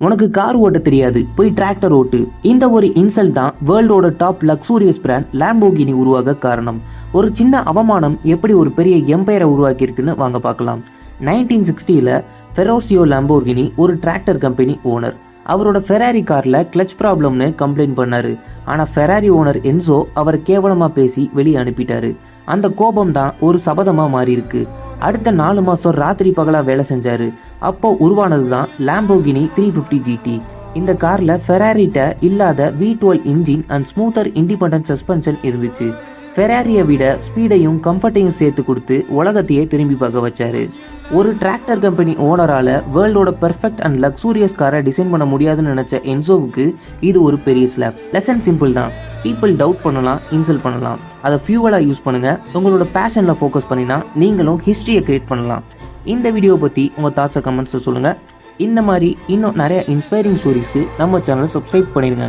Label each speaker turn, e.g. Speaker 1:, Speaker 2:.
Speaker 1: உனக்கு கார் ஓட்ட தெரியாது, போய் டிராக்டர் ஓட்டு. இந்த ஒரு இன்சல்ட் தான் வேர்ல்டோட டாப் லக்ஸூரியஸ் பிராண்ட் லாம்போகினி உருவாக காரணம். ஒரு சின்ன அவமானம் எப்படி ஒரு பெரிய எம்பையரை உருவாக்கியிருக்குன்னு வாங்க பார்க்கலாம். 1960ல ஃபெரோசியோ லாம்போகினி ஒரு டிராக்டர் கம்பெனி ஓனர். அவரோட ஃபெராரி காரில் கிளச் ப்ராப்ளம்னு கம்ப்ளைண்ட் பண்ணாரு. ஆனால் ஃபெராரி ஓனர் என்சோ அவரை கேவலமாக பேசி வெளியே அனுப்பிட்டாரு. அந்த கோபம் தான் ஒரு சபதமாக மாறி இருக்கு. அடுத்த 4 மாதம் ராத்திரி பகலாக வேலை செஞ்சாரு. அப்போ உருவானது தான் லாம்போகினி 350 GT. இந்த காரில் ஃபெராரிட்ட இல்லாத V12 engine and smoother independent suspension இருந்துச்சு. ஃபெராரியை விட ஸ்பீடையும் கம்ஃபர்ட்டையும் சேர்த்து கொடுத்து உலகத்தையே திரும்பி பார்க்க வச்சாரு. ஒரு டிராக்டர் கம்பெனி ஓனரால் வேர்ல்டோட பெர்ஃபெக்ட் அண்ட் லக்ஸூரியஸ் காரை டிசைன் பண்ண முடியாதுன்னு நினச்ச என்சோவுக்கு இது ஒரு பெரிய ஸ்லாப். லெசன் சிம்பிள் தான். பீப்புள் டவுட் பண்ணலாம், இன்சல்ட் பண்ணலாம். அதை ஃபியூவலாக யூஸ் பண்ணுங்கள். உங்களோட பேஷனில் ஃபோக்கஸ் பண்ணினா நீங்களும் ஹிஸ்ட்ரியை கிரியேட் பண்ணலாம். இந்த வீடியோ பற்றி உங்கள் தாட்ஸை கமெண்ட்ஸில் சொல்லுங்கள். இந்த மாதிரி இன்னும் நிறைய இன்ஸ்பைரிங் ஸ்டோரிஸ்க்கு நம்ம சேனலை சப்ஸ்கிரைப் பண்ணிடுங்க.